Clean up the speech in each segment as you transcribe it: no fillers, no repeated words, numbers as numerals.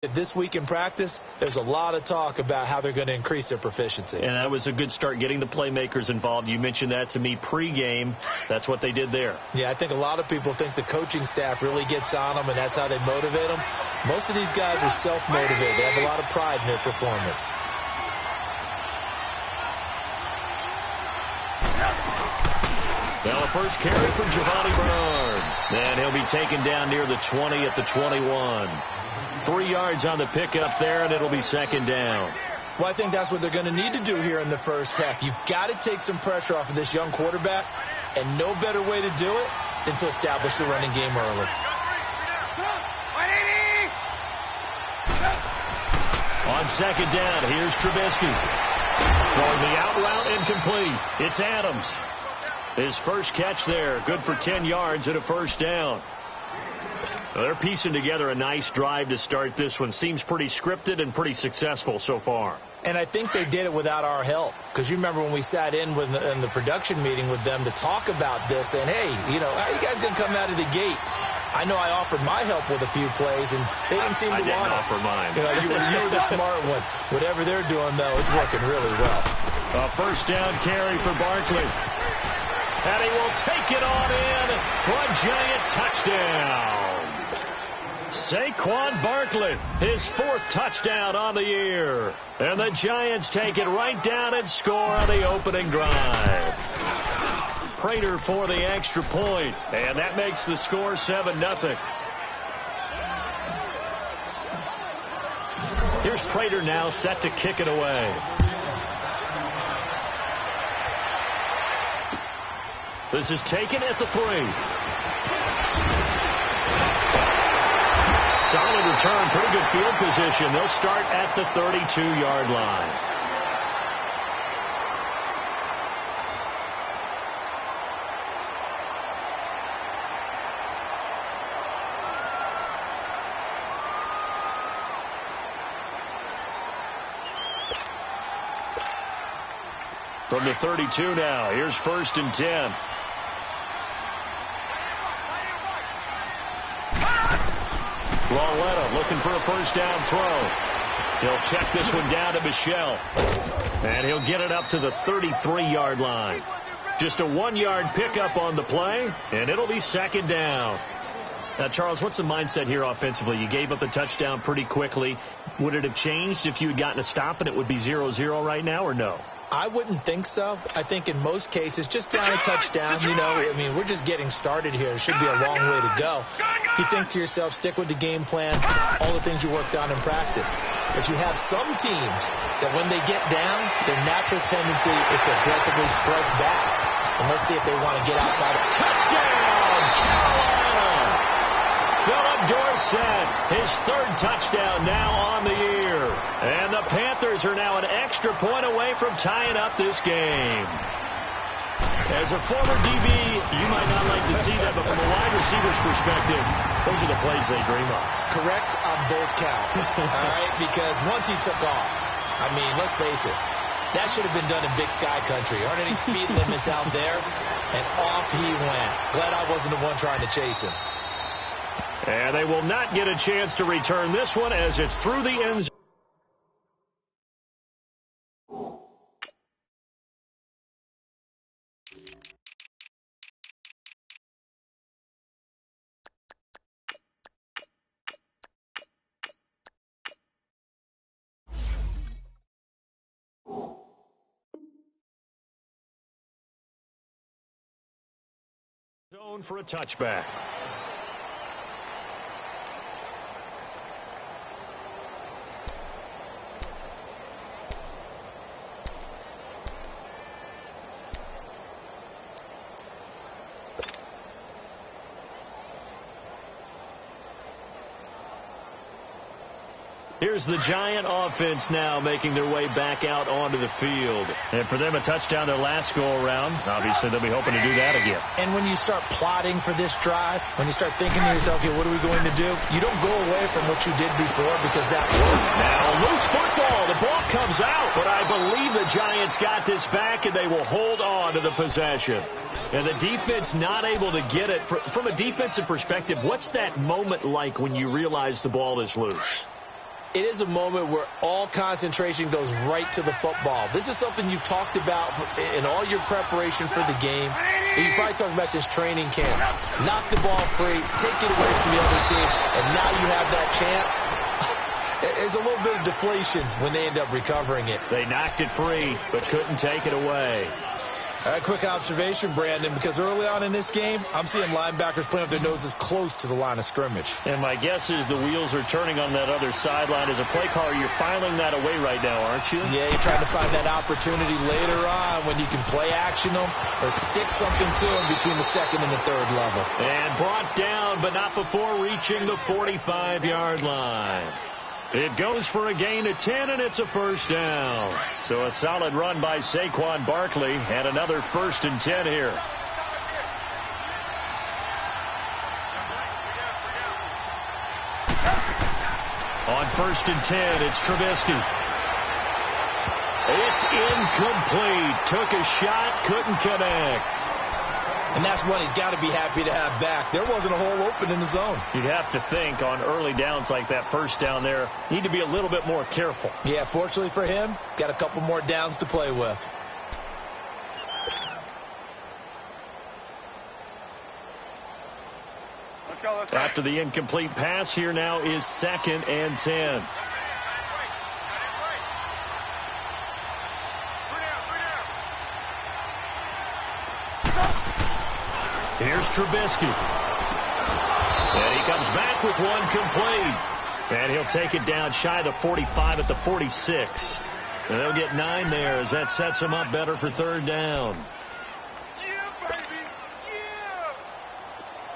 This week in practice, there's a lot of talk about how they're going to increase their proficiency. And that was a good start getting the playmakers involved. You mentioned that to me pregame. That's what they did there. Yeah, I think a lot of people think the coaching staff really gets on them, and that's how they motivate them. Most of these guys are self-motivated. They have a lot of pride in their performance. Now the first carry for Giovanni Bernard. And he'll be taken down near the 20 at the 21. 3 yards on the pickup there, and it'll be second down. Well, I think that's what they're going to need to do here in the first half. You've got to take some pressure off of this young quarterback, and no better way to do it than to establish the running game early. On second down, here's Trubisky. Throwing the out route incomplete. It's Adams. His first catch there, good for 10 yards and a first down. Well, they're piecing together a nice drive to start this one. Seems pretty scripted and pretty successful so far. And I think they did it without our help. Because you remember when we sat in the production meeting with them to talk about this, and hey, you know, how you guys going to come out of the gate? I know I offered my help with a few plays, and they didn't seem to want it. I didn't offer mine. You know, you were the smart one. Whatever they're doing, though, it's working really well. A first down carry for Barkley. And he will take it on in for a Giant touchdown. Saquon Barkley, his 4th touchdown on the year. And the Giants take it right down and score on the opening drive. Prater for the extra point, and that makes the score 7-0. Here's Prater now set to kick it away. This is taken at the 3. Solid return, pretty good field position. They'll start at the 32-yard line. From the 32 now, here's 1st and 10. Lauletta looking for a first down throw. He'll check this one down to Michel. And he'll get it up to the 33-yard line. Just a 1-yard pickup on the play, and it'll be second down. Now, Charles, what's the mindset here offensively? You gave up the touchdown pretty quickly. Would it have changed if you had gotten a stop and it would be 0-0 right now, or no? I wouldn't think so. I think in most cases, just down a touchdown, you know, I mean, we're just getting started here. It should be a long way to go. You think to yourself, stick with the game plan, all the things you worked on in practice. But you have some teams that when they get down, their natural tendency is to aggressively strike back. And let's see if they want to get outside of touchdown, Carolina! Philip Dorsett, his 3rd touchdown now on the year. And the Panthers are now an extra point away from tying up this game. As a former DB, you might not like to see that, but from a wide receiver's perspective, those are the plays they dream of. Correct on both counts, all right? Because once he took off, I mean, let's face it, that should have been done in Big Sky Country. Aren't any speed limits out there? And off he went. Glad I wasn't the one trying to chase him. And they will not get a chance to return this one as it's through the end zone. Zone for a touchback. Here's the Giant offense now making their way back out onto the field. And for them, a touchdown their last go-around. Obviously, they'll be hoping to do that again. And when you start plotting for this drive, when you start thinking to yourself, what are we going to do? You don't go away from what you did before because that worked. Now, loose football. The ball comes out, but I believe the Giants got this back, and they will hold on to the possession. And the defense not able to get it. From a defensive perspective, what's that moment like when you realize the ball is loose? it is a moment where all concentration goes right to the football. This is something you've talked about in all your preparation for the game. You probably talked about since training camp. Knock the ball free, take it away from the other team, and now you have that chance. There's a little bit of deflation when they end up recovering it. They knocked it free, but couldn't take it away. A quick observation, Brandon, because early on in this game, I'm seeing linebackers playing with their noses close to the line of scrimmage. And my guess is the wheels are turning on that other sideline. As a play caller, you're filing that away right now, aren't you? Yeah, you're trying to find that opportunity later on when you can play action them or stick something to them between the second and the third level. And brought down, but not before reaching the 45-yard line. It goes for a gain of 10, and it's a first down. So a solid run by Saquon Barkley, and another 1st and 10 here. On 1st and 10, it's Trubisky. It's incomplete. Took a shot, couldn't connect. And that's one he's got to be happy to have back. There wasn't a hole open in the zone. You'd have to think on early downs like that first down there, need to be a little bit more careful. Yeah, fortunately for him, got a couple more downs to play with. Let's go. After the incomplete pass, here now is 2nd and 10. Here's Trubisky. And he comes back with one complete. And he'll take it down shy of the 45 at the 46. And they'll get 9 there as that sets him up better for 3rd down. Yeah, baby.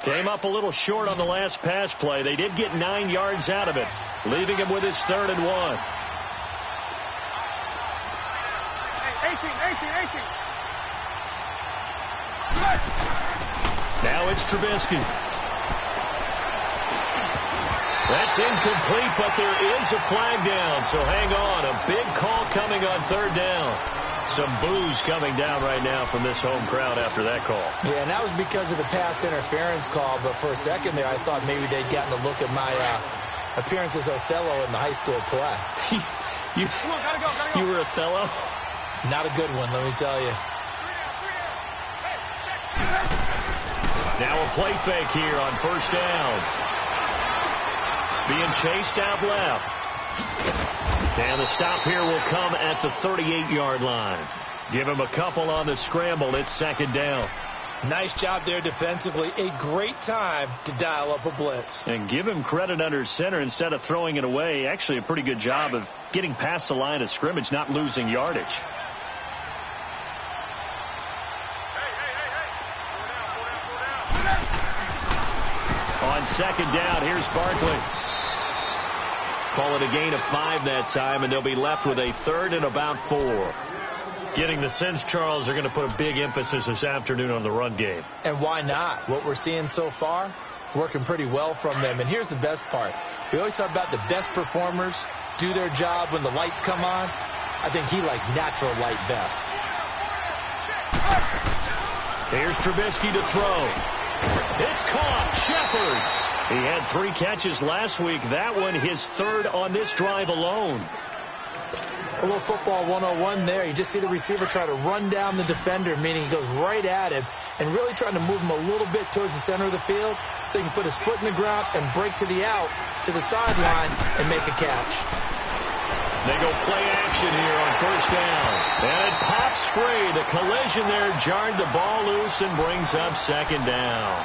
Yeah. Came up a little short on the last pass play. They did get 9 yards out of it, leaving him with his 3rd and 1. 18. Now it's Trubisky. That's incomplete, but there is a flag down, so hang on. A big call coming on 3rd down. Some boos coming down right now from this home crowd after that call. Yeah, and that was because of the pass interference call, but for a second there I thought maybe they'd gotten a look at my appearance as Othello in the high school play. You were Othello? Not a good one, let me tell you. Now a play fake here on 1st down. Being chased out left. And the stop here will come at the 38-yard line. Give him a couple on the scramble. It's 2nd down. Nice job there defensively. A great time to dial up a blitz. And give him credit under center instead of throwing it away. Actually a pretty good job of getting past the line of scrimmage, not losing yardage. On 2nd down, here's Barkley. Call it a gain of 5 that time, and they'll be left with a 3rd and about 4. Getting the sense, Charles, they're going to put a big emphasis this afternoon on the run game. And why not? What we're seeing so far is working pretty well from them. And here's the best part. We always talk about the best performers do their job when the lights come on. I think he likes natural light best. Here's Trubisky to throw. It's caught. Shepard. He had 3 catches last week. That one his 3rd on this drive alone. A little football 101 there. You just see the receiver try to run down the defender, meaning he goes right at him and really trying to move him a little bit towards the center of the field so he can put his foot in the ground and break to the out, to the sideline, and make a catch. They go play action here on 1st down. And it pops free. The collision there jarred the ball loose and brings up 2nd down.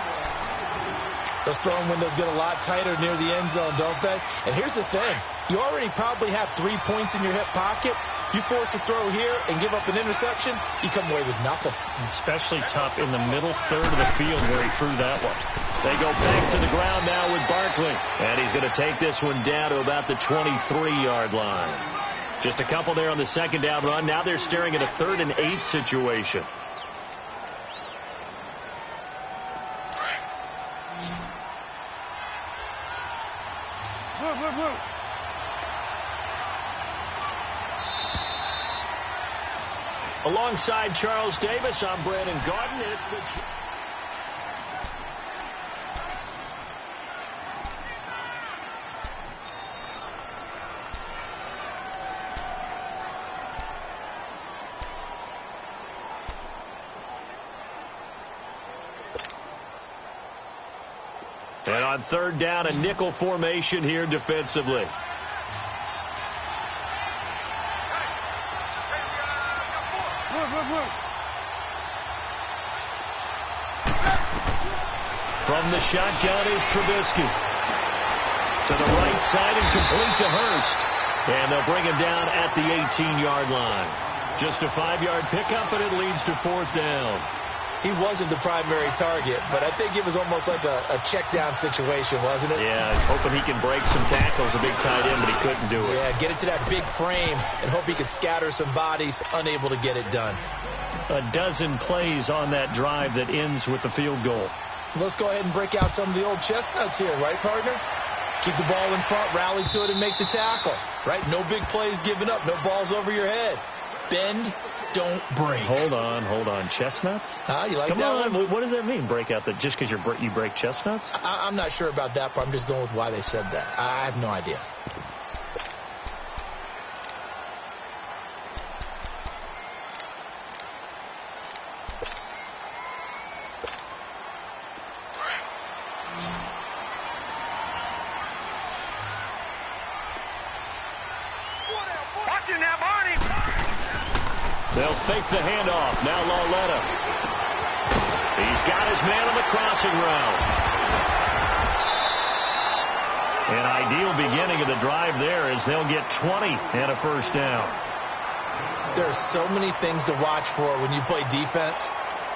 Those throwing windows get a lot tighter near the end zone, don't they? And here's the thing. You already probably have 3 points in your hip pocket. You force a throw here and give up an interception, you come away with nothing. Especially tough in the middle 3rd of the field where he threw that one. They go back to the ground now with Barkley. And he's going to take this one down to about the 23-yard line. Just a couple there on the 2nd down run. Now they're staring at a 3rd and 8 situation. Alongside Charles Davis, I'm Brandon Garden. It's the... And on third down, a nickel formation here defensively. From the shotgun is Trubisky. To the right side and complete to Hurst. And they'll bring him down at the 18-yard line. Just a 5-yard pickup, and it leads to fourth down. He wasn't the primary target, but I think it was almost like a check-down situation, wasn't it? Yeah, hoping he can break some tackles, a big tight end, but he couldn't do it. Yeah, get it to that big frame and hope he could scatter some bodies, unable to get it done. A dozen plays on that drive that ends with the field goal. Let's go ahead and break out some of the old chestnuts here, right, partner? Keep the ball in front, rally to it, and make the tackle, right? No big plays given up, no balls over your head. Bend, don't break. Hold on. Chestnuts? You like Come that on. one? What does that mean, break out? That just because you break chestnuts? I'm not sure about that, but I'm just going with why they said that. I have no idea. They'll fake the handoff. Now Lauletta. He's got his man on the crossing route. An ideal beginning of the drive there as they'll get 20 and a first down. There's so many things to watch for when you play defense.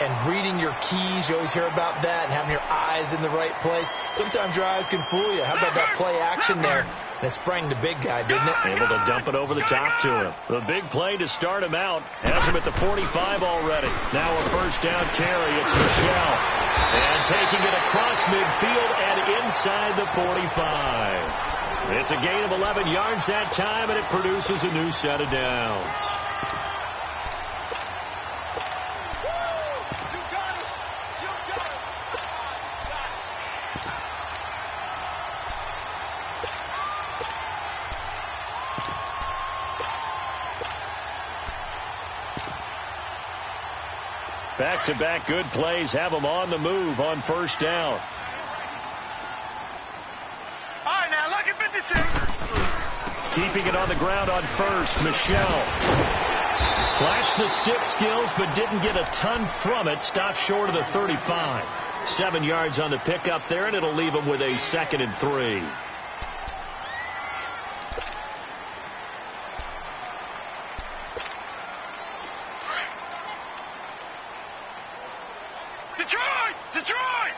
And reading your keys, you always hear about that, and having your eyes in the right place. Sometimes your eyes can fool you. How about that play action there? And it sprang the big guy, didn't it? Able to dump it over the top to him. The big play to start him out. Has him at the 45 already. Now a first down carry. It's Michelle. And taking it across midfield and inside the 45. It's a gain of 11 yards that time, and it produces a new set of downs. Back-to-back good plays have them on the move on first down. All right, now look at 56. Keeping it on the ground on first, Michelle. Flashed the stick skills, but didn't get a ton from it. Stopped short of the 35. 7 yards on the pickup there, and it'll leave them with a 2nd and 3. Detroit!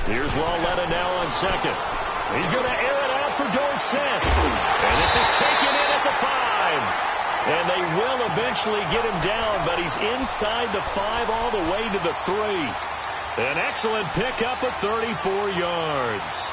Here's Lauletta now on second. He's going to air it out for Dorsett. And this is taken in at the 5. And they will eventually get him down, but he's inside the 5 all the way to the 3. An excellent pickup of 34 yards.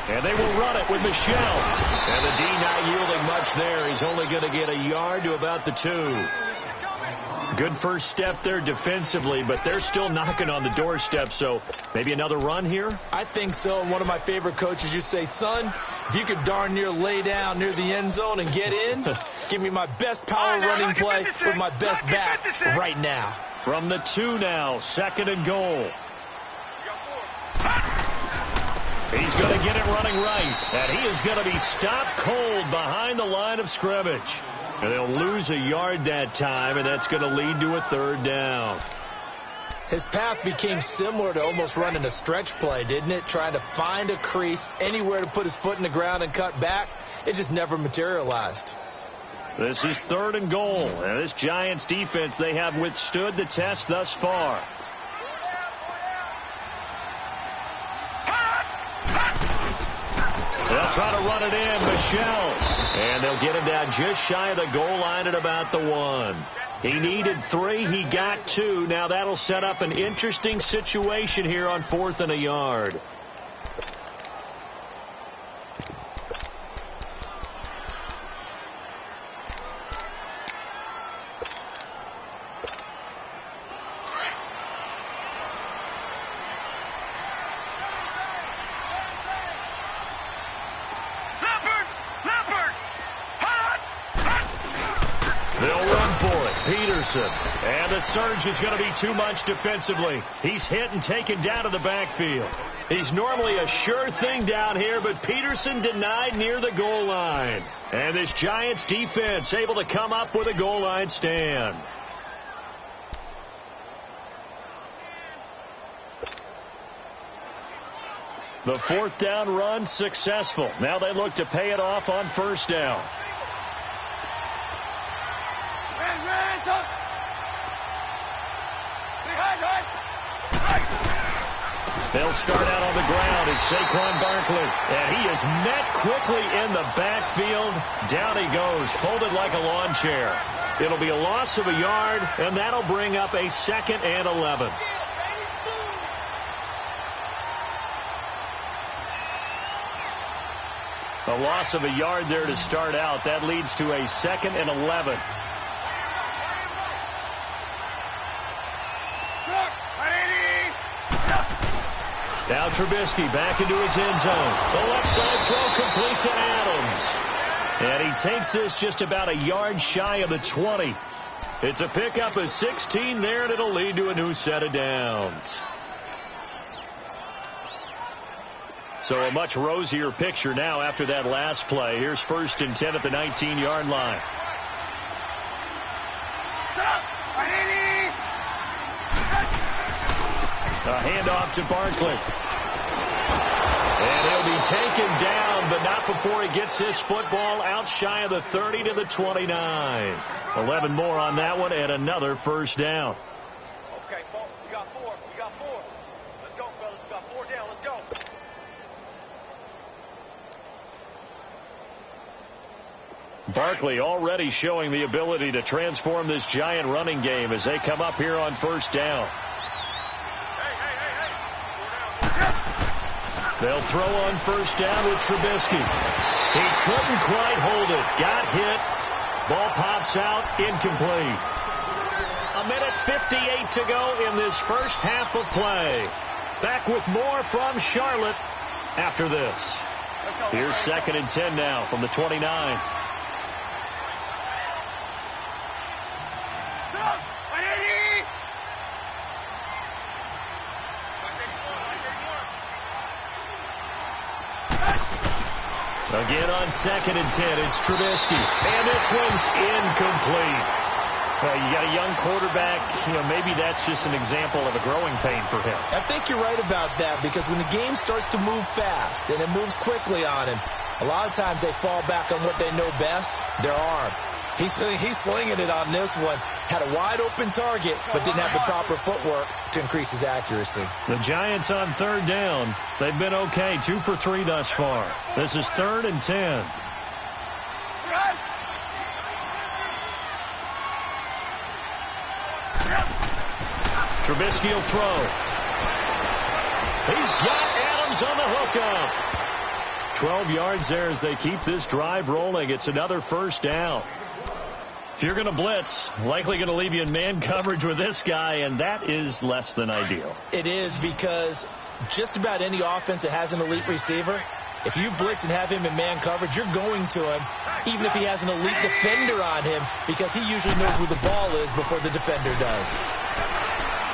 And they will run it with Michelle. And the D not yielding much there. He's only going to get a yard to about the 2. Good first step there defensively, but they're still knocking on the doorstep, so maybe another run here? I think so. And one of my favorite coaches used to say, son, if you could darn near lay down near the end zone and get in, give me my best power running play with my best back right now. From the 2 now, 2nd and goal. He's going to get it running right, and he is going to be stopped cold behind the line of scrimmage. And they'll lose a yard that time, and that's going to lead to a 3rd down. His path became similar to almost running a stretch play, didn't it? Trying to find a crease, anywhere to put his foot in the ground and cut back. It just never materialized. This is 3rd and goal. And this Giants defense, they have withstood the test thus far. They'll try to run it in, Michelle. And they'll get him down just shy of the goal line at about the 1. He needed 3. He got 2. Now that'll set up an interesting situation here on 4th and a yard. Peterson. And the surge is going to be too much defensively. He's hit and taken down to the backfield. He's normally a sure thing down here, but Peterson denied near the goal line. And this Giants defense able to come up with a goal line stand. The fourth down run successful. Now they look to pay it off on first down. They'll start out on the ground. It's Saquon Barkley. And he is met quickly in the backfield. Down he goes, folded like a lawn chair. It'll be a loss of a yard, and that'll bring up a 2nd and 11. A loss of a yard there to start out. That leads to a 2nd and 11. Now Trubisky back into his end zone. The left side throw complete to Adams. And he takes this just about a yard shy of the 20. It's a pickup of 16 there, and it'll lead to a new set of downs. So a much rosier picture now after that last play. Here's 1st and 10 at the 19-yard line. A handoff to Barkley. And he'll be taken down, but not before he gets this football out shy of the 30 to the 29. 11 more on that one, and another first down. Okay, folks, we got 4. We got 4. Let's go, fellas. We got 4 down. Let's go. Barkley already showing the ability to transform this Giant running game as they come up here on first down. They'll throw on first down with Trubisky. He couldn't quite hold it. Got hit. Ball pops out. Incomplete. 1:58 to go in this first half of play. Back with more from Charlotte after this. Here's 2nd and 10 now from the 29. Again on 2nd and 10, it's Trubisky. And this one's incomplete. Well, you got a young quarterback. Maybe that's just an example of a growing pain for him. I think you're right about that, because when the game starts to move fast and it moves quickly on him, a lot of times they fall back on what they know best, their arm. He's slinging it on this one. Had a wide open target, but didn't have the proper footwork to increase his accuracy. The Giants on 3rd down. They've been okay. 2 for 3 thus far. This is 3rd and 10. Trubisky will throw. He's got Adams on the hookup. 12 yards there as they keep this drive rolling. It's another first down. If you're going to blitz, likely going to leave you in man coverage with this guy, and that is less than ideal. It is, because just about any offense that has an elite receiver, if you blitz and have him in man coverage, you're going to him, even if he has an elite defender on him, because he usually knows who the ball is before the defender does.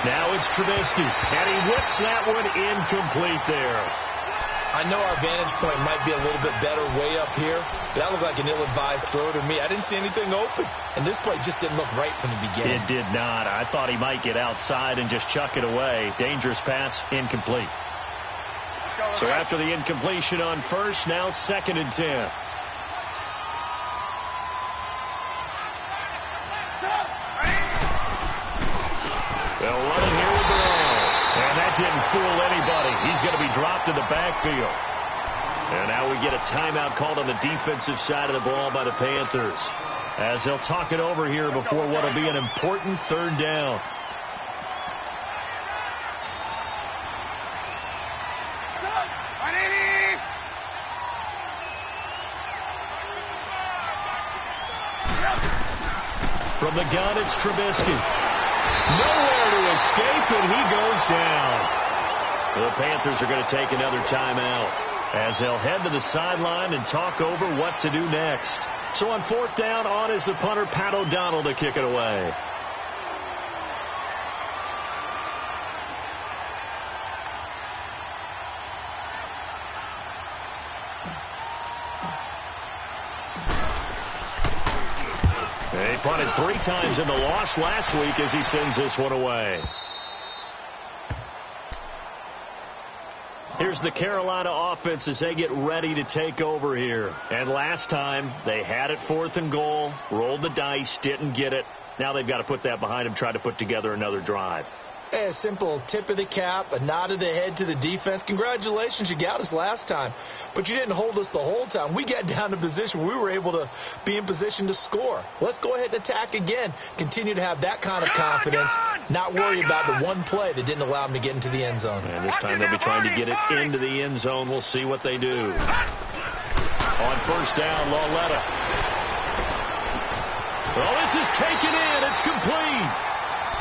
Now it's Trubisky, and he whips that one incomplete there. I know our vantage point might be a little bit better way up here, but that looked like an ill-advised throw to me. I didn't see anything open, and this play just didn't look right from the beginning. It did not. I thought he might get outside and just chuck it away. Dangerous pass, incomplete. So after the incompletion on first, now 2nd and 10. They'll run it here with the ball. And that didn't fool anybody. He's going to be dropped in the backfield. And now we get a timeout called on the defensive side of the ball by the Panthers, as they'll talk it over here before what will be an important 3rd down. From the gun, it's Trubisky. Nowhere to escape, and he goes down. The Panthers are going to take another timeout as they'll head to the sideline and talk over what to do next. So on 4th down, on is the punter, Pat O'Donnell, to kick it away. He punted 3 times in the loss last week as he sends this one away. Here's the Carolina offense as they get ready to take over here. And last time, they had it 4th and goal, rolled the dice, didn't get it. Now they've got to put that behind them, try to put together another drive. Hey, a simple tip of the cap, a nod of the head to the defense. Congratulations, you got us last time. But you didn't hold us the whole time. We got down to position where we were able to be in position to score. Let's go ahead and attack again. Continue to have that kind of confidence, not worry about the one play that didn't allow them to get into the end zone. And this time they'll be trying to get it into the end zone. We'll see what they do. On first down, Lauletta. Well, this is taken in. It's complete.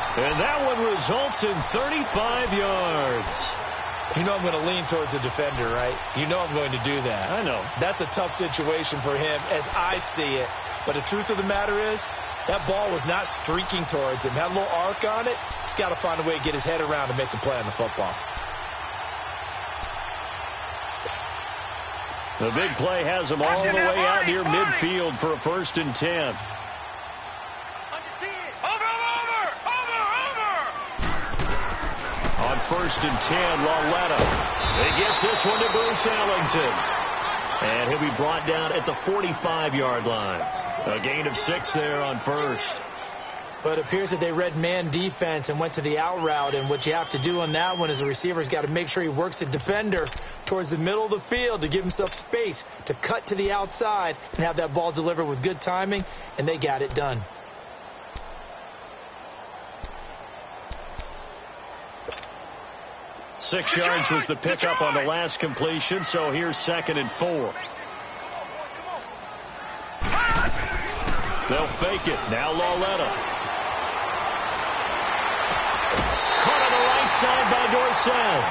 And that one results in 35 yards. You know I'm going to lean towards the defender, right? You know I'm going to do that. I know. That's a tough situation for him as I see it. But the truth of the matter is, that ball was not streaking towards him. Had a little arc on it. He's got to find a way to get his head around and make a play on the football. The big play has him all the way out near midfield for a 1st and 10. On 1st and 10, Lauletta. He gets this one to Bruce Ellington. And he'll be brought down at the 45-yard line. A gain of 6 there on first. But it appears that they read man defense and went to the out route. And what you have to do on that one is the receiver's got to make sure he works the defender towards the middle of the field to give himself space to cut to the outside and have that ball delivered with good timing. And they got it done. Six yards was the pickup on the last completion, so here's 2nd and 4. They'll fake it. Now Lauletta. Caught on the right side by Dorsett.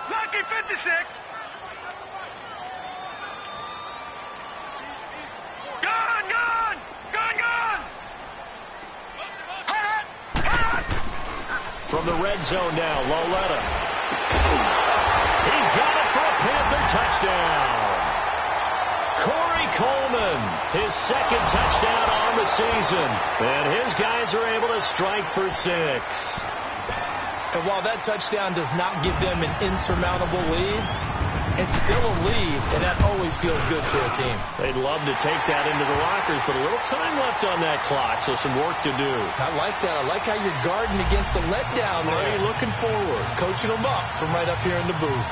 Lucky 56. Gone. From the red zone now, Lauletta. He's got it for a Panther touchdown. Corey Coleman, his 2nd touchdown on the season. And his guys are able to strike for 6. And while that touchdown does not give them an insurmountable lead, it's still a lead, and that always feels good to a team. They'd love to take that into the lockers, but a little time left on that clock, so some work to do. I like that. I like how you're guarding against a letdown there. Already looking forward. Coaching them up from right up here in the booth.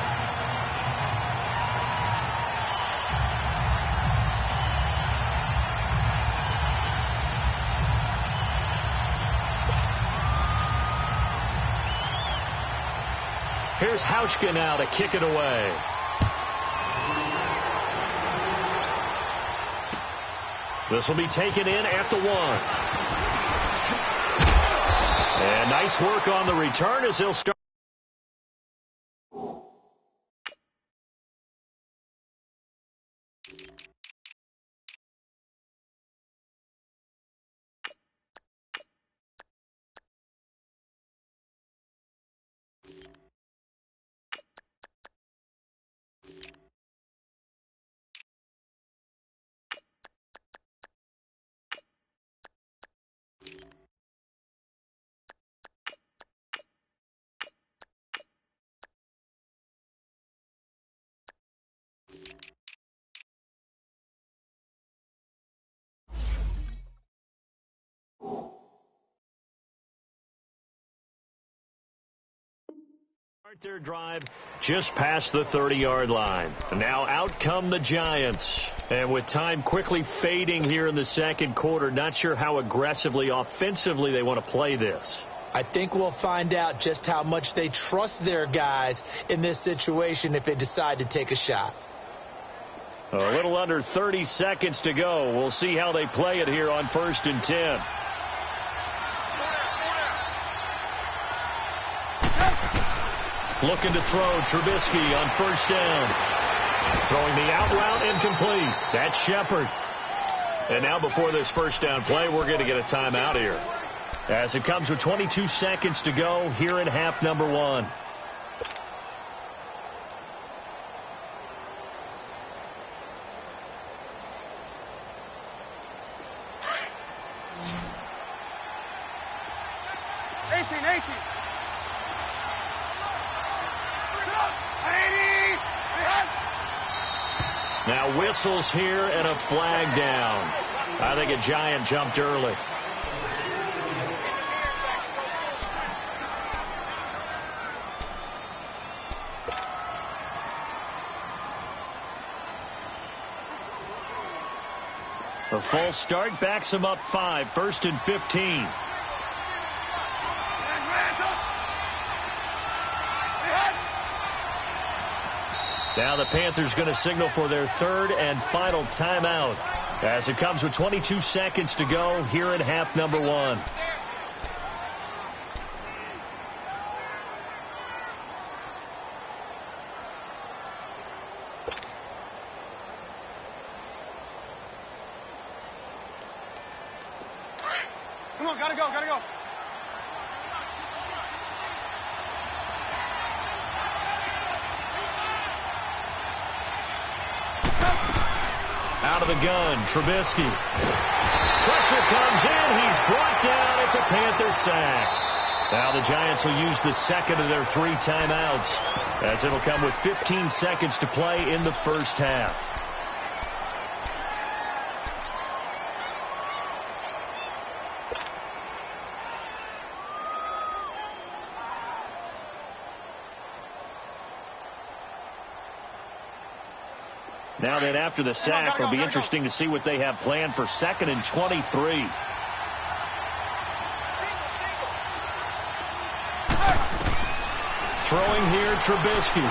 Here's Hauschka now to kick it away. This will be taken in at the 1. And nice work on the return as he'll start. Start their drive just past the 30-yard line. Now out come the Giants. And with time quickly fading here in the second quarter, not sure how aggressively, offensively they want to play this. I think we'll find out just how much they trust their guys in this situation if they decide to take a shot. A little under 30 seconds to go. We'll see how they play it here on 1st and 10. Looking to throw. Trubisky on first down. Throwing the out route incomplete. That's Shepard. And now before this first down play, we're going to get a timeout here, as it comes with 22 seconds to go here in half number 1. Now whistles here and a flag down. I think a Giant jumped early. A false start backs him up 5, 1st and 15. Now the Panthers going to signal for their 3rd and final timeout, as it comes with 22 seconds to go here in half number 1. Come on, gotta go, gotta go. Out of the gun, Trubisky. Pressure comes in. He's brought down. It's a Panther sack. Now the Giants will use the 2nd of their 3 timeouts, as it'll come with 15 seconds to play in the first half. Now then, after the sack, it'll be interesting to see what they have planned for 2nd and 23. Throwing here, Trubisky.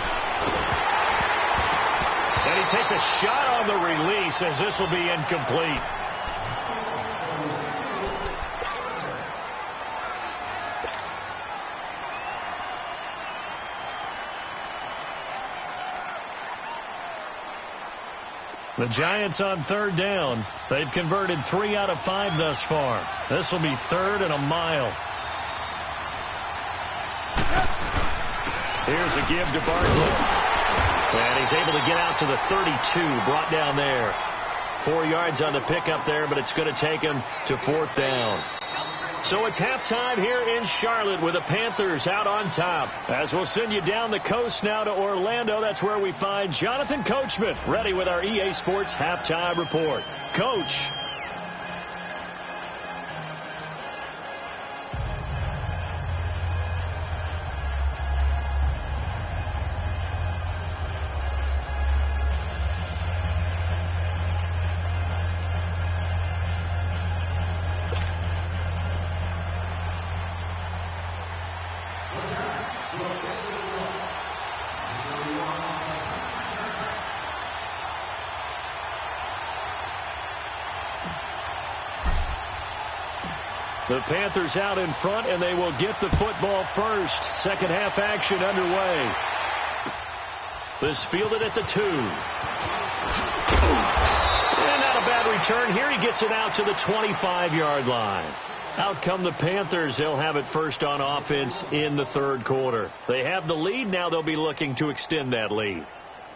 And he takes a shot on the release, as this will be incomplete. The Giants on 3rd down. They've converted 3 out of 5 thus far. This will be 3rd and a mile. Here's a give to Barkley. And he's able to get out to the 32, brought down there. 4 yards on the pickup there, but it's going to take him to 4th down. So it's halftime here in Charlotte with the Panthers out on top. As we'll send you down the coast now to Orlando, that's where we find Jonathan Coachman ready with our EA Sports Halftime Report. Coach. The Panthers out in front, and they will get the football first. Second half action underway. This fielded at the 2. And not a bad return. Here he gets it out to the 25-yard line. Out come the Panthers. They'll have it first on offense in the 3rd quarter. They have the lead. Now they'll be looking to extend that lead.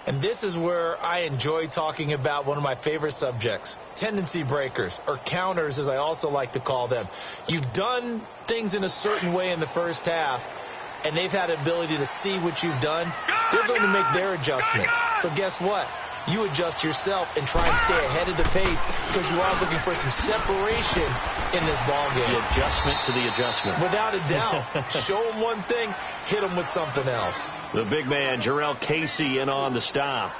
And this is where I enjoy talking about one of my favorite subjects, tendency breakers, or counters as I also like to call them. You've done things in a certain way in the first half, and they've had the ability to see what you've done. They're going to make their adjustments. So guess what? You adjust yourself and try and stay ahead of the pace, because you are looking for some separation in this ball game. The adjustment to the adjustment. Without a doubt. Show them one thing, hit them with something else. The big man, Jarrell Casey, in on the stop.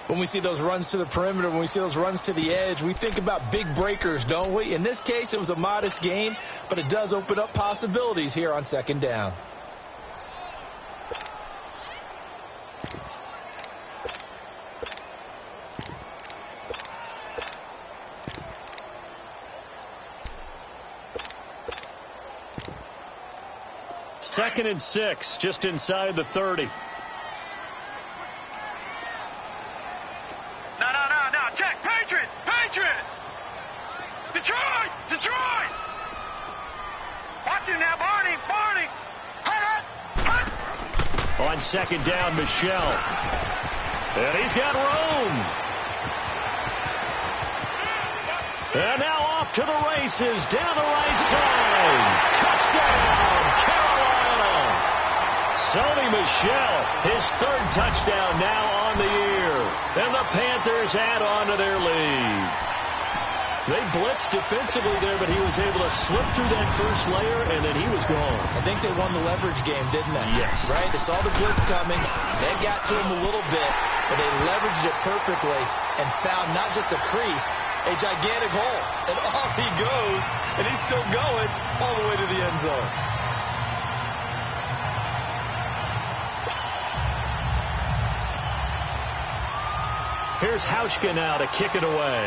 When we see those runs to the perimeter, when we see those runs to the edge, we think about big breakers, don't we? In this case, it was a modest gain, but it does open up possibilities here on 2nd down. 2nd and 6, just inside the 30. No, check. Patriot! Detroit! Watch him now, Barney! On 2nd down, Michelle. And he's got room. And now off to the races, down the right side. Touchdown, Carolina. Sony Michel, his 3rd touchdown now on the year. And the Panthers add on to their lead. They blitzed defensively there, but he was able to slip through that first layer, and then he was gone. I think they won the leverage game, didn't they? Yes. Right? They saw the blitz coming. They got to him a little bit, but they leveraged it perfectly and found not just a crease, a gigantic hole. And off he goes, and he's still going all the way to the end zone. Here's Hauschka now to kick it away.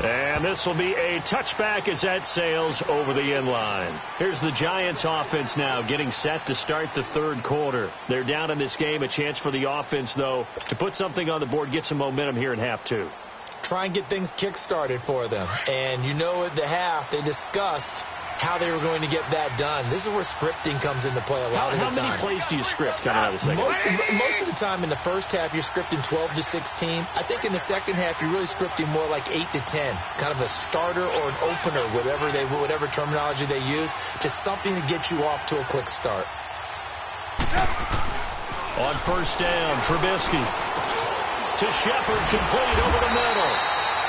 And this will be a touchback as that sails over the end line. Here's the Giants offense now getting set to start the 3rd quarter. They're down in this game. A chance for the offense, though, to put something on the board, get some momentum here in half 2. Try and get things kick-started for them. And you know at the half they discussed how they were going to get that done. This is where scripting comes into play a lot of the time. How many plays do you script coming out of the second half? Most of the time in the first half, you're scripting 12 to 16. I think in the second half, you're really scripting more like 8 to 10. Kind of a starter or an opener, whatever terminology they use. Just something to get you off to a quick start. On 1st down, Trubisky to Shepard, complete over the middle.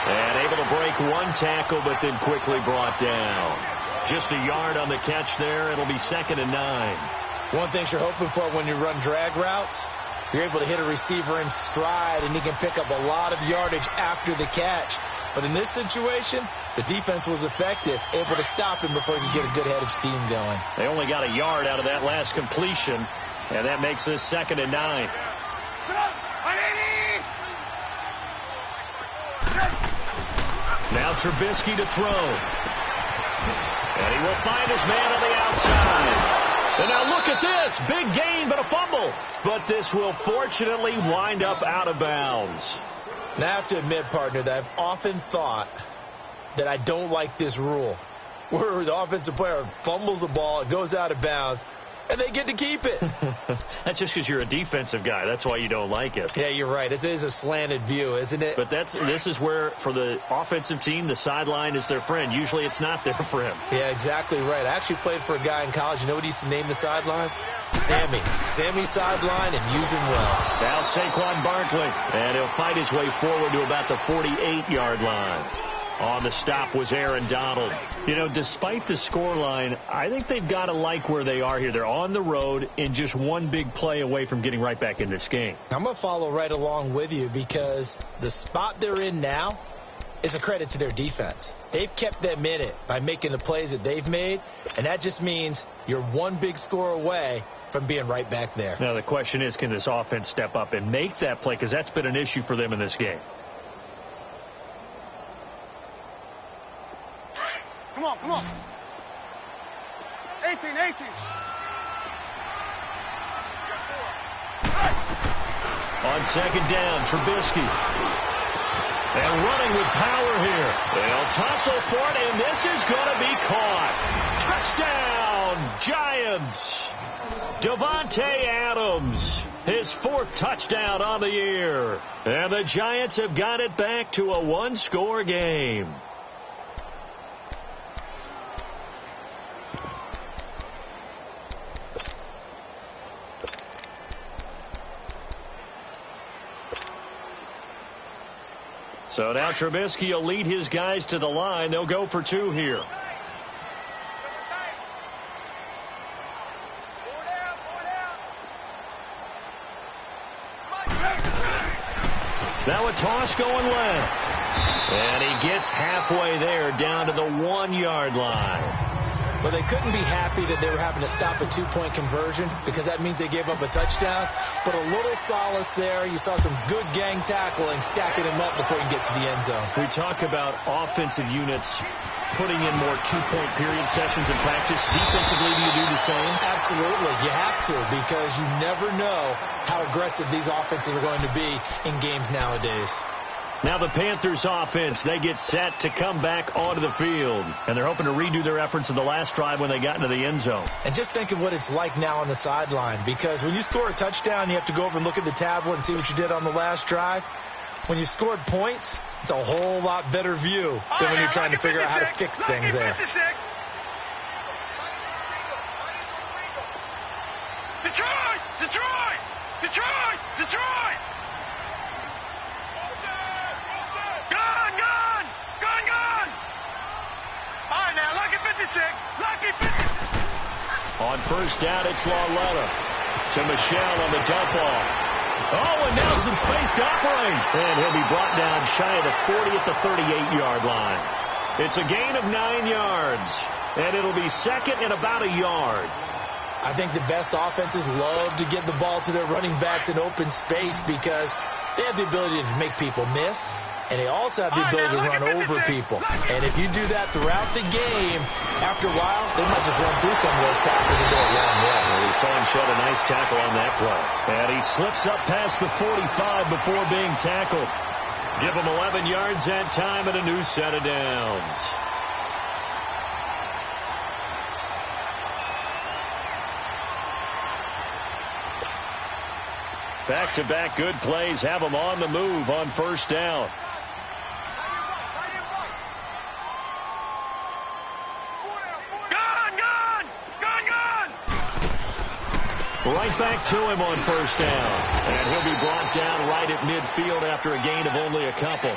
And able to break one tackle, but then quickly brought down. Just a yard on the catch there. It'll be 2nd and 9. One thing you're hoping for when you run drag routes, you're able to hit a receiver in stride, and he can pick up a lot of yardage after the catch. But in this situation, the defense was effective, able to stop him before he could get a good head of steam going. They only got a yard out of that last completion, and that makes this 2nd and 9. Now Trubisky to throw. And he will find his man on the outside. And now look at this. Big gain, but a fumble. But this will fortunately wind up out of bounds. Now I have to admit, partner, that I've often thought that I don't like this rule, where the offensive player fumbles the ball, it goes out of bounds, and they get to keep it. That's just because you're a defensive guy. That's why you don't like it. Yeah, you're right. It is a slanted view, isn't it? But this is where, for the offensive team, the sideline is their friend. Usually it's not there for him. Yeah, exactly right. I actually played for a guy in college. You know what he used to name the sideline? Sammy. Sammy sideline, and use him well. Now Saquon Barkley. And he'll fight his way forward to about the 48-yard line. On the stop was Aaron Donald. You know, despite the scoreline, I think they've got to like where they are here. They're on the road and just one big play away from getting right back in this game. I'm going to follow right along with you because the spot they're in now is a credit to their defense. They've kept them in it by making the plays that they've made, and that just means you're one big score away from being right back there. Now, the question is, can this offense step up and make that play? Because that's been an issue for them in this game. Come on. 18. On 2nd down, Trubisky. And running with power here. They'll tussle for it, and this is going to be caught. Touchdown, Giants. Davante Adams, his 4th touchdown on the year. And the Giants have got it back to a one-score game. So now Trubisky will lead his guys to the line. They'll go for 2 here. Now a toss going left. And he gets halfway there down to the 1-yard line. Well, they couldn't be happy that they were having to stop a two-point conversion because that means they gave up a touchdown. But a little solace there. You saw some good gang tackling, stacking him up before he can get to the end zone. We talk about offensive units putting in more two-point period sessions in practice. Defensively, do you do the same? Absolutely. You have to because you never know how aggressive these offenses are going to be in games nowadays. Now the Panthers offense, they get set to come back onto the field. And they're hoping to redo their efforts in the last drive when they got into the end zone. And just think of what it's like now on the sideline. Because when you score a touchdown, you have to go over and look at the tablet and see what you did on the last drive. When you scored points, it's a whole lot better view than when you're trying to figure out how to fix things there. Detroit! Detroit! Detroit! Detroit! Gone! Gone! Gone! Gone! All right, now, lucky 56. Lucky 56. On first down, it's Lauletta to Michelle on the dump off. Oh, and now some space to operate. And he'll be brought down shy of the 40 at the 38-yard line. It's a gain of 9 yards, and it'll be second and about a yard. I think the best offenses love to get the ball to their running backs in open space because they have the ability to make people miss, and they also have the ability to run over people. And if you do that throughout the game, after a while, they might just run through some of those tackles and go a long way. Well, we saw him shed a nice tackle on that play. And he slips up past the 45 before being tackled. Give him 11 yards that time and a new set of downs. Back-to-back good plays have them on the move on first down. Gone! Gone! Gone! Gone! Right back to him on first down. And he'll be brought down right at midfield after a gain of only a couple.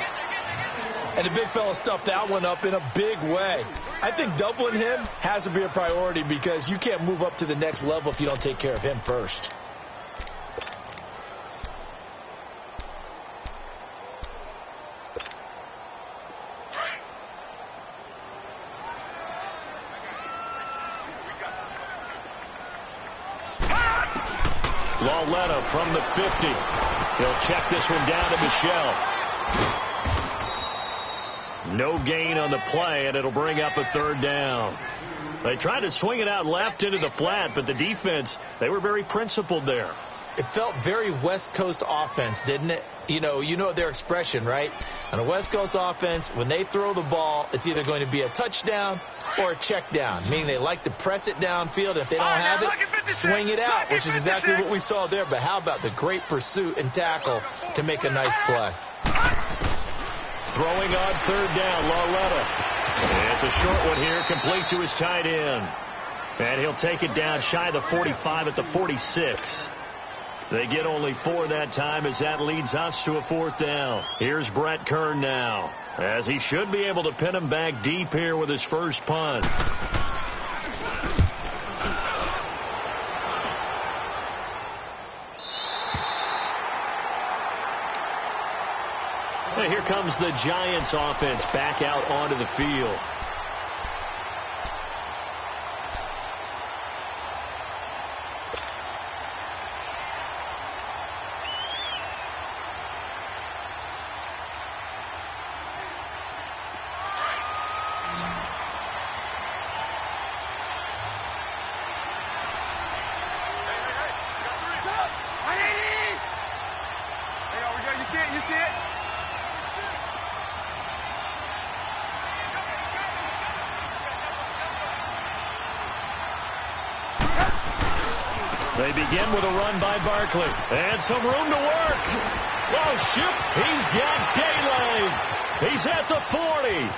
And the big fella stuffed that one up in a big way. I think doubling him has to be a priority because you can't move up to the next level if you don't take care of him first. Lauletta from the 50. He'll check this one down to Michelle. No gain on the play, and it'll bring up a third down. They tried to swing it out left into the flat, but the defense, they were very principled there. It felt very West Coast offense, didn't it? You know their expression, right? On a West Coast offense, when they throw the ball, it's either going to be a touchdown or a check down, meaning they like to press it downfield. If they don't have it, swing it out, which is exactly what we saw there. But how about the great pursuit and tackle to make a nice play? Throwing on third down, Lauletta. It's a short one here, complete to his tight end. And he'll take it down shy of the 45 at the 46. They get only 4 that time as that leads us to a fourth down. Here's Brett Kern now, as he should be able to pin him back deep here with his first punt. And here comes the Giants offense back out onto the field. They begin with a run by Barkley. And some room to work. Oh, shoot. He's got daylight. He's at the 40,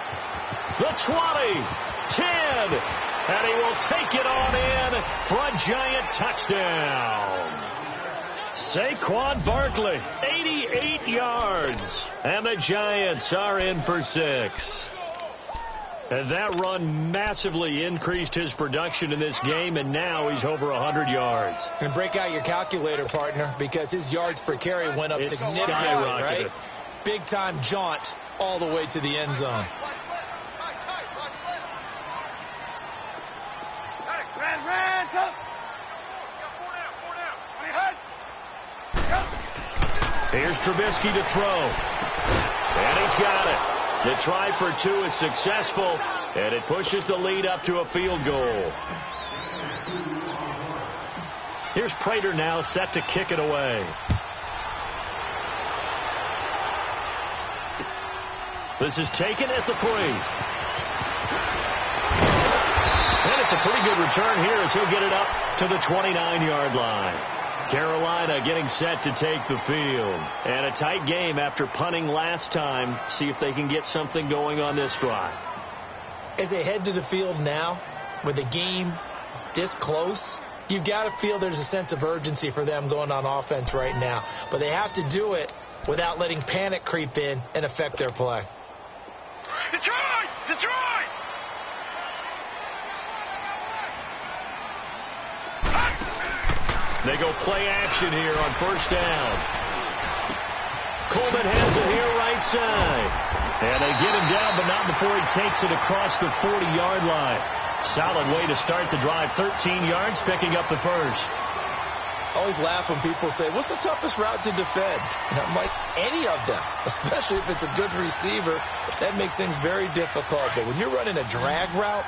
the 20, 10. And he will take it on in for a Giant touchdown. Saquon Barkley, 88 yards. And the Giants are in for 6. And that run massively increased his production in this game, and now he's over 100 yards. And break out your calculator, partner, because his yards per carry went up significantly, right? Big-time jaunt all the way to the end zone. Here's Trubisky to throw. And he's got it. The try for 2 is successful, and it pushes the lead up to a field goal. Here's Prater now set to kick it away. This is taken at the 3. And it's a pretty good return here as he'll get it up to the 29-yard line. Carolina getting set to take the field. And a tight game after punting last time. See if they can get something going on this drive. As they head to the field now, with the game this close, you've got to feel there's a sense of urgency for them going on offense right now. But they have to do it without letting panic creep in and affect their play. Detroit! Detroit! They go play action here on first down. Coleman has it here right side. And they get him down, but not before he takes it across the 40-yard line. Solid way to start the drive. 13 yards, picking up the first. Always laugh when people say, what's the toughest route to defend? And I'm like, any of them, especially if it's a good receiver. That makes things very difficult. But when you're running a drag route,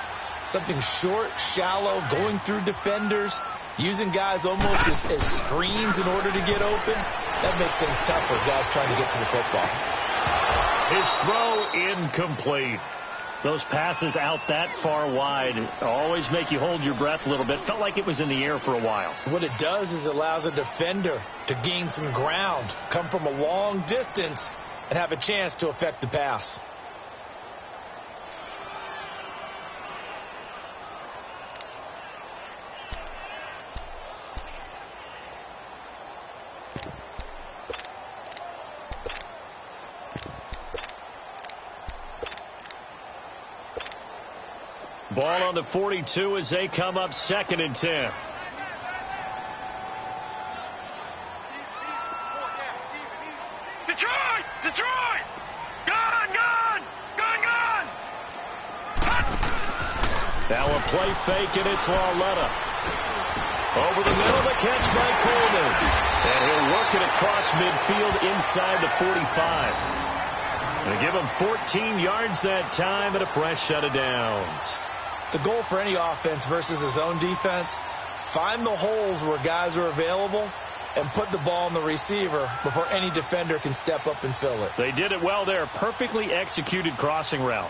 something short, shallow, going through defenders, using guys almost as screens in order to get open, that makes things tough for guys trying to get to the football. His throw incomplete. Those passes out that far wide always make you hold your breath a little bit. Felt like it was in the air for a while. What it does is it allows a defender to gain some ground, come from a long distance, and have a chance to affect the pass. Ball on the 42 as they come up 2nd and 10. Detroit! Detroit! Gone! Gone! Gone! Gone! Now a play fake, and it's Lauletta. Over the middle, the catch by Coleman. And he'll work it across midfield inside the 45. They give him 14 yards that time and a fresh set of downs. The goal for any offense versus his own defense, find the holes where guys are available and put the ball on the receiver before any defender can step up and fill it. They did it well there. Perfectly executed crossing route.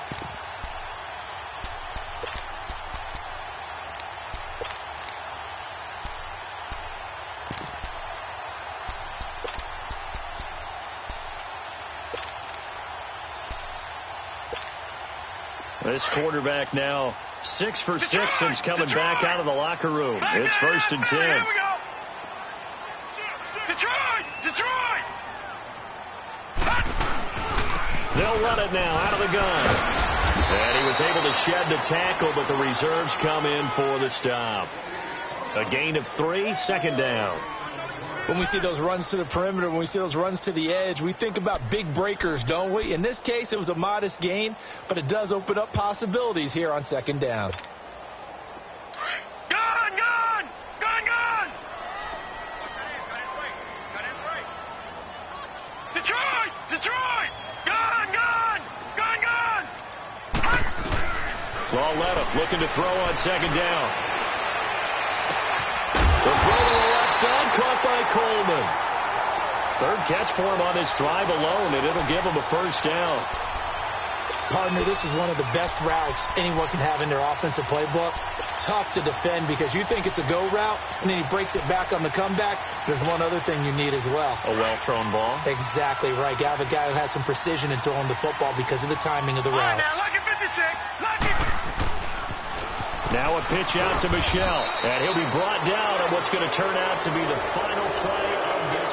This quarterback now 6 for 6 since coming back out of the locker room. It's 1st and 10. Here we go. Detroit! Detroit! They'll run it now out of the gun. And he was able to shed the tackle, but the reserves come in for the stop. A gain of 3, 2nd down. When we see those runs to the perimeter, when we see those runs to the edge, we think about big breakers, don't we? In this case, it was a modest gain, but it does open up possibilities here on 2nd down. Gone! Gone! Gone! Gone! Detroit! Detroit! Gone! Gone! Gone! Gone! Lauletta looking to throw on 2nd down. The throw to the left side, caught by Coleman. 3rd catch for him on this drive alone, and it'll give him a 1st down. Partner, this is one of the best routes anyone can have in their offensive playbook. Tough to defend because you think it's a go route, and then he breaks it back on the comeback. There's one other thing you need as well. A well-thrown ball. Exactly right. You have a guy who has some precision in throwing the football because of the timing of the route. Now, lucky 56. Lucky. Now a pitch out to Michelle, and he'll be brought down on what's going to turn out to be the final play of this.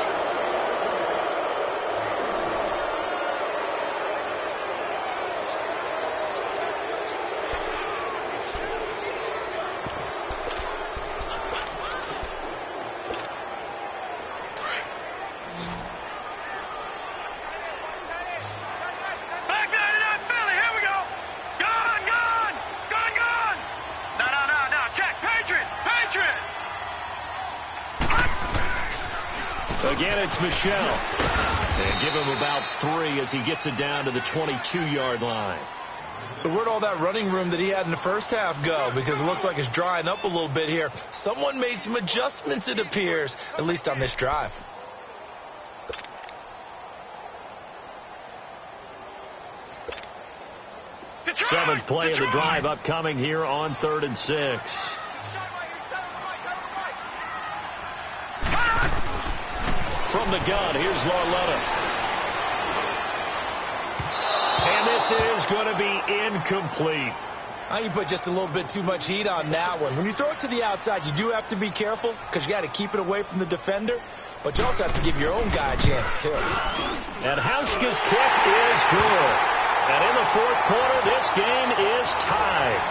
Again, it's Michel. And give him about 3 as he gets it down to the 22-yard line. So where'd all that running room that he had in the first half go? Because it looks like it's drying up a little bit here. Someone made some adjustments, it appears, at least on this drive. Seventh play of the drive upcoming here on 3rd and 6. From the gun, here's Lauletta. And this is going to be incomplete. Now you put just a little bit too much heat on that one. When you throw it to the outside, you do have to be careful because you got to keep it away from the defender. But you also have to give your own guy a chance, too. And Hauschka's kick is good. And in the 4th quarter, this game is tied.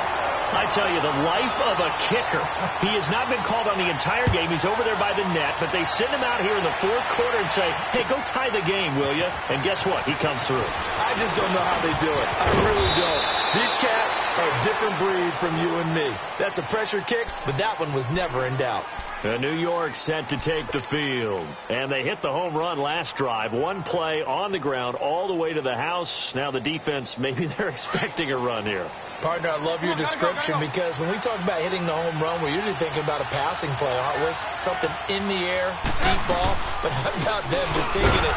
I tell you, the life of a kicker. He has not been called on the entire game. He's over there by the net, but they send him out here in the 4th quarter and say, hey, go tie the game, will you? And guess what? He comes through. I just don't know how they do it. I really don't. These cats are a different breed from you and me. That's a pressure kick, but that one was never in doubt. New York set to take the field. And they hit the home run last drive. One play on the ground all the way to the house. Now the defense, maybe they're expecting a run here. Partner, I love your description because when we talk about hitting the home run, we're usually thinking about a passing play, aren't we? Something in the air, deep ball. But how about them just taking it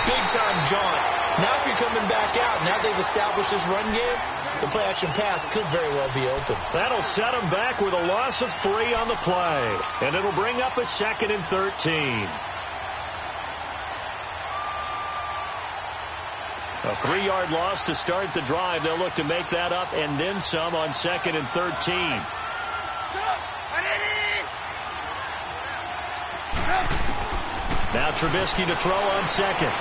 big-time jaunt? Now if you're coming back out, now they've established this run game, the play-action pass could very well be open. That'll set them back with a loss of 3 on the play. And it'll bring up a 2nd and 13. A 3-yard loss to start the drive. They'll look to make that up and then some on 2nd and 13. Now Trubisky to throw on 2nd.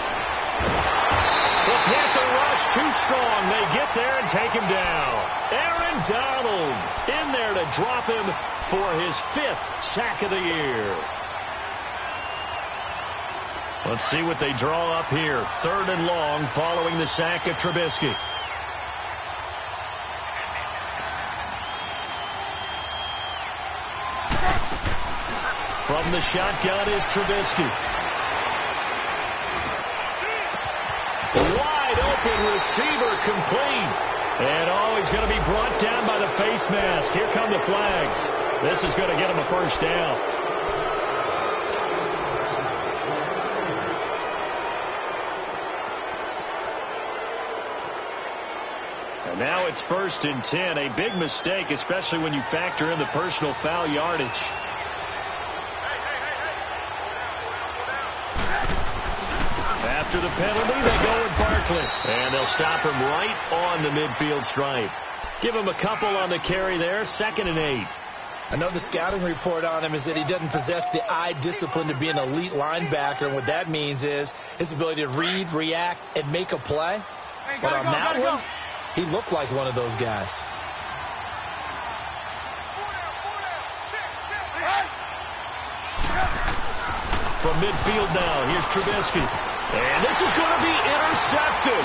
The Panther rush too strong. They get there and take him down. Aaron Donald in there to drop him for his 5th sack of the year. Let's see what they draw up here. 3rd and long following the sack of Trubisky. From the shotgun is Trubisky. Wide open receiver complete. And he's going to be brought down by the face mask. Here come the flags. This is going to get him a 1st down. And now it's 1st and 10. A big mistake, especially when you factor in the personal foul yardage. After the penalty, they go with Barkley. And they'll stop him right on the midfield stripe. Give him a couple on the carry there. 2nd and 8. I know the scouting report on him is that he doesn't possess the eye discipline to be an elite linebacker. And what that means is his ability to read, react, and make a play. But on that one, he looked like one of those guys. From midfield now, here's Trubisky. And this is going to be intercepted.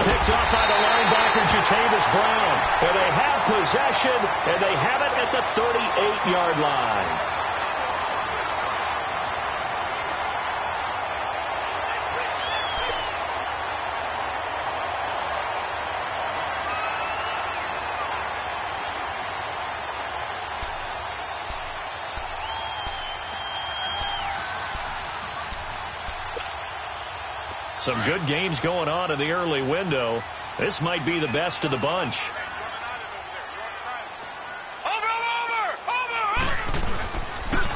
Picked off by the linebacker, Jatavis Brown. And they have possession, and they have it at the 38-yard line. Some good games going on in the early window. This might be the best of the bunch.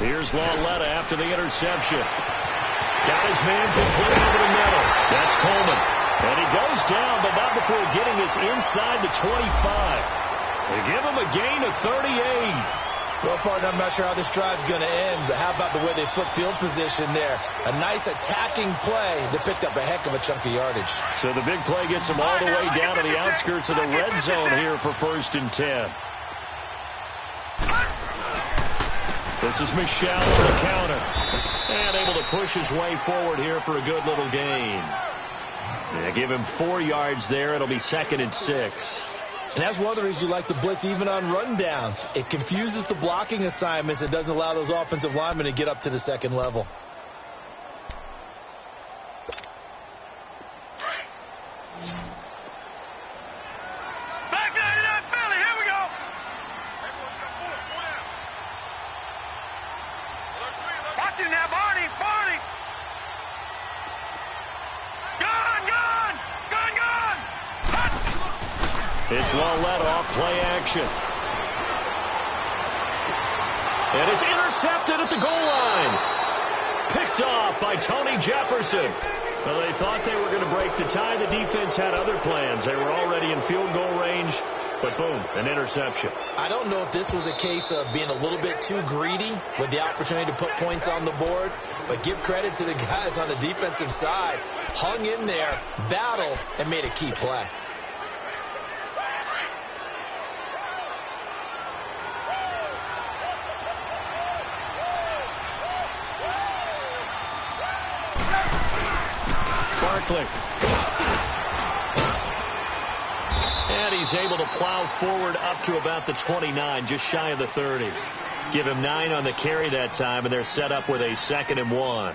Here's Lauletta after the interception. Got his man complete over the middle. That's Coleman. And he goes down, but not before getting this inside the 25. They give him a gain of 38. Well, partner, I'm not sure how this drive's going to end, but how about the way they flip field position there? A nice attacking play that picked up a heck of a chunk of yardage. So the big play gets them all the way down to the outskirts of the red zone here for 1st and 10. This is Michel on the counter. And able to push his way forward here for a good little gain. Yeah, give him 4 yards there. It'll be 2nd and 6. And that's one of the reasons you like to blitz even on rundowns. It confuses the blocking assignments. It doesn't allow those offensive linemen to get up to the 2nd level. It's well led off play action. And it's intercepted at the goal line. Picked off by Tony Jefferson. Well, they thought they were going to break the tie. The defense had other plans. They were already in field goal range. But boom, an interception. I don't know if this was a case of being a little bit too greedy with the opportunity to put points on the board, but give credit to the guys on the defensive side. Hung in there, battled, and made a key play. Barkley. And he's able to plow forward up to about the 29, just shy of the 30. Give him 9 on the carry that time, and they're set up with a 2nd and 1.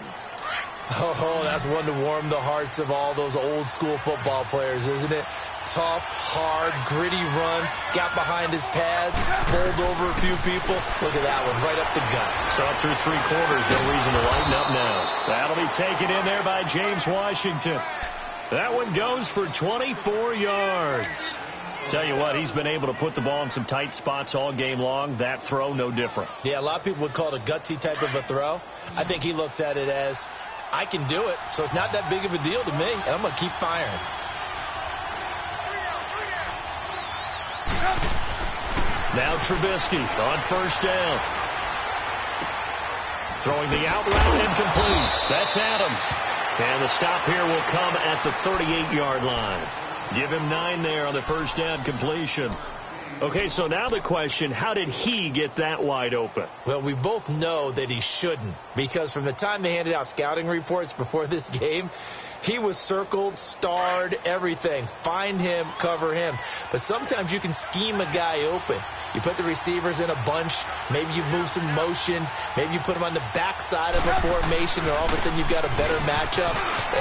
Oh, that's one to warm the hearts of all those old school football players, isn't it? Tough, hard, gritty run, got behind his pads, bowled over a few people. Look at that one, right up the gut. So up through 3 quarters, no reason to lighten up now. That'll be taken in there by James Washington. That one goes for 24 yards. Tell you what, he's been able to put the ball in some tight spots all game long. That throw, no different. Yeah, a lot of people would call it a gutsy type of a throw. I think he looks at it as, I can do it, so it's not that big of a deal to me, and I'm going to keep firing. Now Trubisky on 1st down. Throwing the out route incomplete. That's Adams. And the stop here will come at the 38-yard line. Give him 9 there on the 1st down completion. Okay, so now the question, how did he get that wide open? Well, we both know that he shouldn't, because from the time they handed out scouting reports before this game, he was circled, starred, everything. Find him, cover him. But sometimes you can scheme a guy open. You put the receivers in a bunch. Maybe you move some motion. Maybe you put them on the backside of a formation, or all of a sudden you've got a better matchup.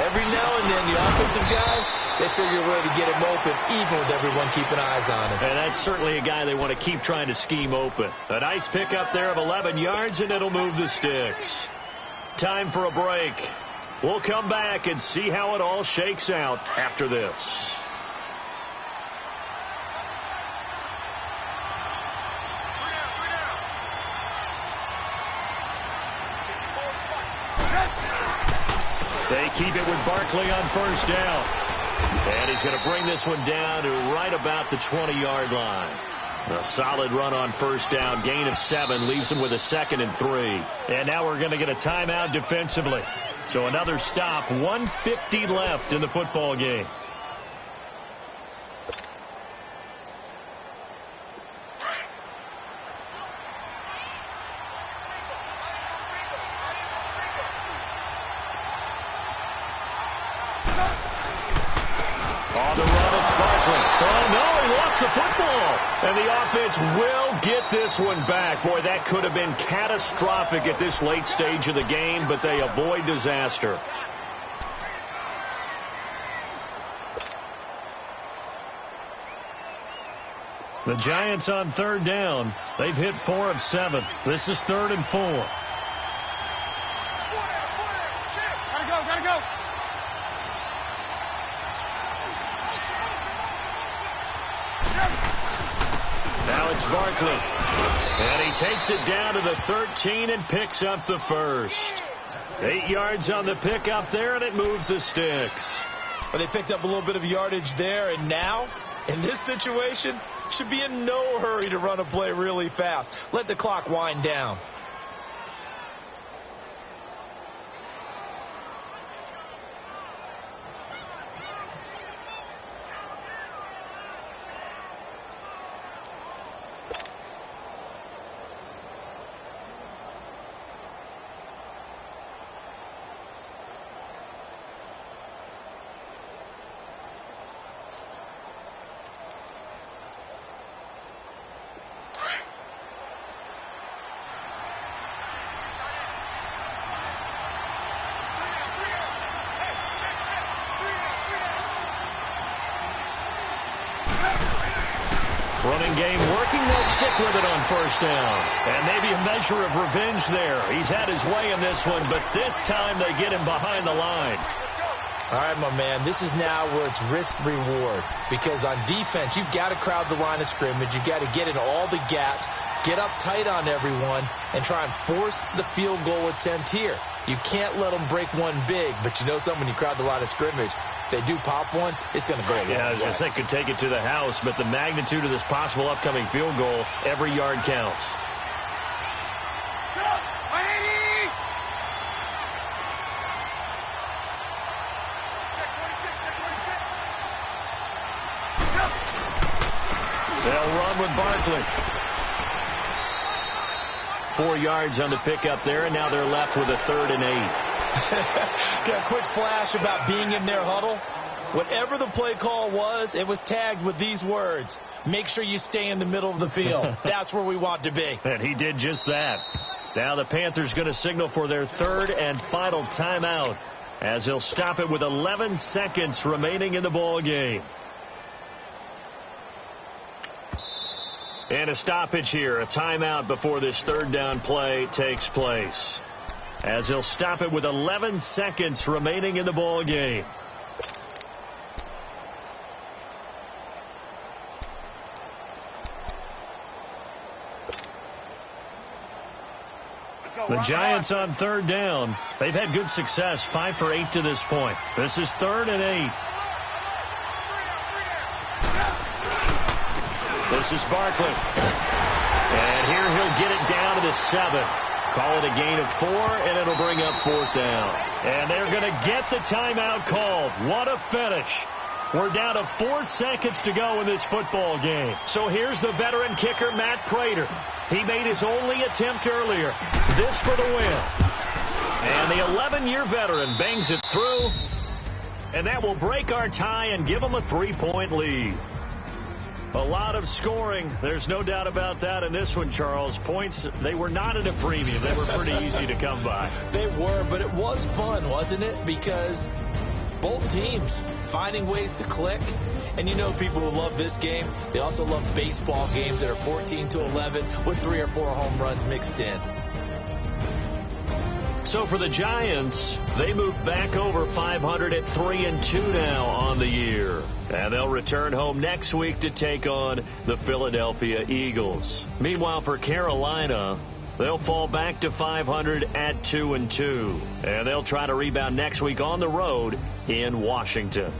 Every now and then, the offensive guys, they figure a way to get him open, even with everyone keeping eyes on him. And that's certainly a guy they want to keep trying to scheme open. A nice pickup there of 11 yards, and it'll move the sticks. Time for a break. We'll come back and see how it all shakes out after this. They keep it with Barkley on 1st down. And he's going to bring this one down to right about the 20-yard line. A solid run on 1st down. Gain of 7 leaves him with a 2nd and 3. And now we're going to get a timeout defensively. So another stop. 1:50 left in the football game. On the run, it's Barkley. Oh, no, he lost the football. And the offense will get this one back. Boy, that could have been catastrophic at this late stage of the game, but they avoid disaster. The Giants on 3rd down. They've hit 4 of 7. This is 3rd and 4. Gotta go. Now it's Barkley. And he takes it down to the 13 and picks up the 1st. 8 yards on the pickup there, and it moves the sticks. Well, they picked up a little bit of yardage there, and now, in this situation, should be in no hurry to run a play really fast. Let the clock wind down. Running game working. They'll stick with it on 1st down. And maybe a measure of revenge there. He's had his way in this one, but this time they get him behind the line. All right, my man, this is now where it's risk-reward. Because on defense, you've got to crowd the line of scrimmage. You've got to get in all the gaps, get up tight on everyone, and try and force the field goal attempt here. You can't let them break one big, but you know something, when you crowd the line of scrimmage, if they do pop one, it's going to go a long way. Yeah, I was going to say, could take it to the house, but the magnitude of this possible upcoming field goal, every yard counts. They'll run with Barkley. 4 yards on the pickup there, and now they're left with a 3rd and 8. Got a quick flash about being in their huddle. Whatever the play call was, it was tagged with these words: make sure you stay in the middle of the field. That's where we want to be. And he did just that. Now the Panthers going to signal for their 3rd and final timeout, as they'll stop it with 11 seconds remaining in the ball game. And a stoppage here, a timeout before this 3rd down play takes place, as he'll stop it with 11 seconds remaining in the ball game. The Giants on 3rd down. They've had good success, 5 for 8 to this point. This is 3rd and 8. This is Barkley. And here he'll get it down to the 7. Call it a gain of 4, and it'll bring up 4th down. And they're going to get the timeout called. What a finish. We're down to 4 seconds to go in this football game. So here's the veteran kicker, Matt Prater. He made his only attempt earlier. This for the win. And the 11-year veteran bangs it through. And that will break our tie and give him a 3-point lead. A lot of scoring. There's no doubt about that in this one, Charles. Points, they were not at a premium. They were pretty easy to come by. They were, but it was fun, wasn't it? Because both teams finding ways to click. And you know people who love this game, they also love baseball games that are 14-11 with 3 or 4 home runs mixed in. So for the Giants, they move back over 500 at 3-2 now on the year. And they'll return home next week to take on the Philadelphia Eagles. Meanwhile, for Carolina, they'll fall back to 500 at 2-2. And they'll try to rebound next week on the road in Washington.